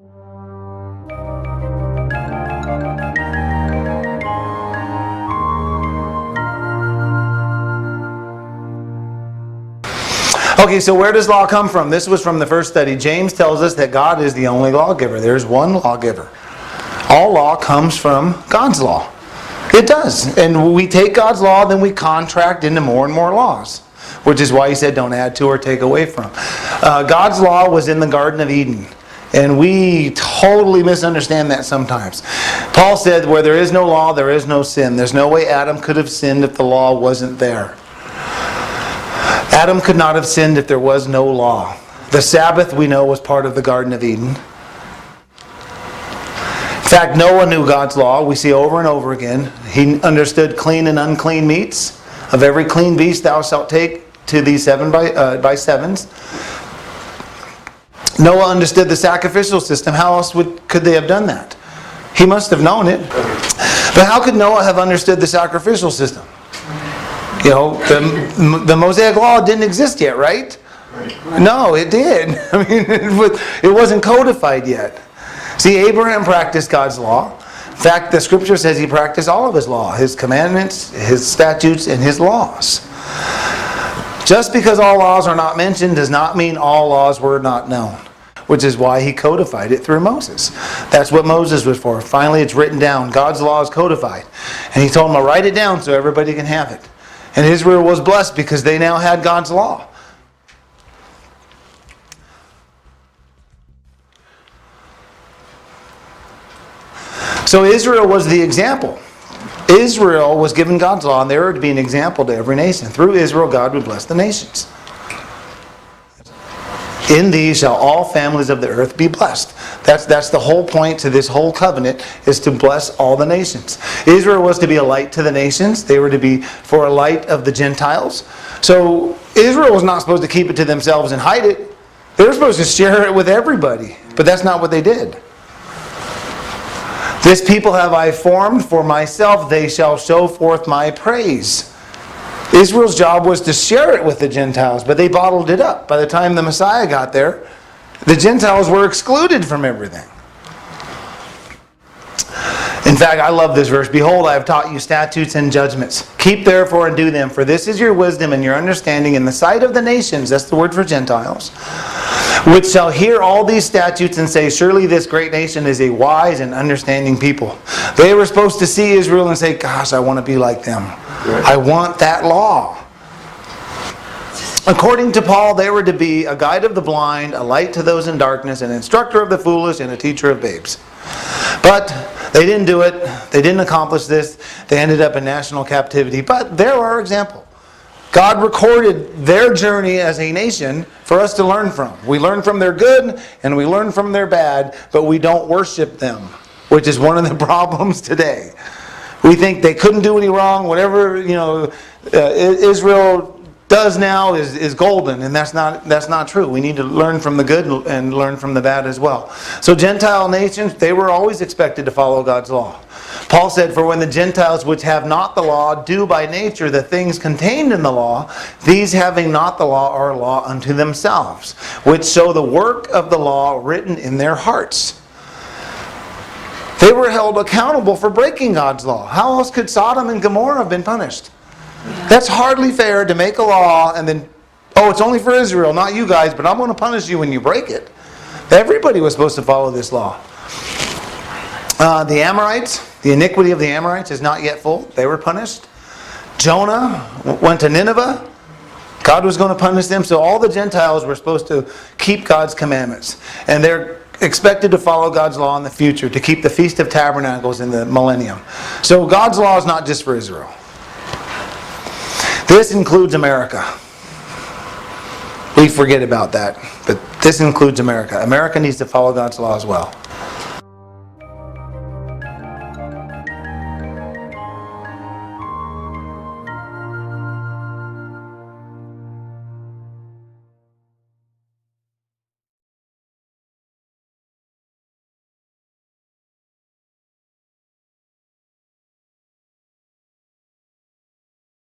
Okay, so where does law come from? This was from the first study. James tells us that God is the only lawgiver. There's one lawgiver. All law comes from God's law. It does. And we take God's law, then we contract into more and more laws. Which is why he said don't add to or take away from. God's law was in the Garden of Eden. And we totally misunderstand that sometimes. Paul said where there is no law, there is no sin. There's no way Adam could have sinned if the law wasn't there. Adam could not have sinned if there was no law. The Sabbath, we know, was part of the Garden of Eden. In fact, Noah knew God's law. We see over and over again. He understood clean and unclean meats. Of every clean beast thou shalt take to thee 7 by 7s. Noah understood the sacrificial system. How else could they have done that? He must have known it. But how could Noah have understood the sacrificial system? You know, the Mosaic Law didn't exist yet, right? No, it did. I mean, it wasn't codified yet. See, Abraham practiced God's law. In fact, the Scripture says he practiced all of his law, his commandments, his statutes, and his laws. Just because all laws are not mentioned does not mean all laws were not known, which is why he codified it through Moses. That's what Moses was for. Finally, it's written down. God's law is codified. And he told him to write it down so everybody can have it. And Israel was blessed because they now had God's law. So Israel was the example. Israel was given God's law, and they were to be an example to every nation. Through Israel, God would bless the nations. In these shall all families of the earth be blessed. That's the whole point to this whole covenant, is to bless all the nations. Israel was to be a light to the nations. They were to be for a light of the Gentiles. So Israel was not supposed to keep it to themselves and hide it. They were supposed to share it with everybody. But that's not what they did. This people have I formed for myself. They shall show forth my praise. Israel's job was to share it with the Gentiles, but they bottled it up. By the time the Messiah got there, the Gentiles were excluded from everything. In fact, I love this verse. Behold, I have taught you statutes and judgments. Keep therefore and do them, for this is your wisdom and your understanding in the sight of the nations. That's the word for Gentiles. Which shall hear all these statutes and say, surely this great nation is a wise and understanding people. They were supposed to see Israel and say, gosh, I want to be like them. I want that law. According to Paul, they were to be a guide of the blind, a light to those in darkness, an instructor of the foolish, and a teacher of babes. But they didn't do it. They didn't accomplish this. They ended up in national captivity. But they're our example. God recorded their journey as a nation for us to learn from. We learn from their good and we learn from their bad, but we don't worship them, which is one of the problems today. We think they couldn't do any wrong. Whatever Israel does now is golden, and that's not true. We need to learn from the good and learn from the bad as well. So Gentile nations, they were always expected to follow God's law. Paul said, for when the Gentiles which have not the law do by nature the things contained in the law, these having not the law are law unto themselves, which show the work of the law written in their hearts. They were held accountable for breaking God's law. How else could Sodom and Gomorrah have been punished? That's hardly fair to make a law and then, it's only for Israel, not you guys, but I'm going to punish you when you break it. Everybody was supposed to follow this law. The Amorites, the iniquity of the Amorites is not yet full. They were punished. Jonah went to Nineveh. God was going to punish them. So all the Gentiles were supposed to keep God's commandments. And they're expected to follow God's law in the future, to keep the Feast of Tabernacles in the millennium. So God's law is not just for Israel. This includes America. We forget about that. But this includes America. America needs to follow God's law as well.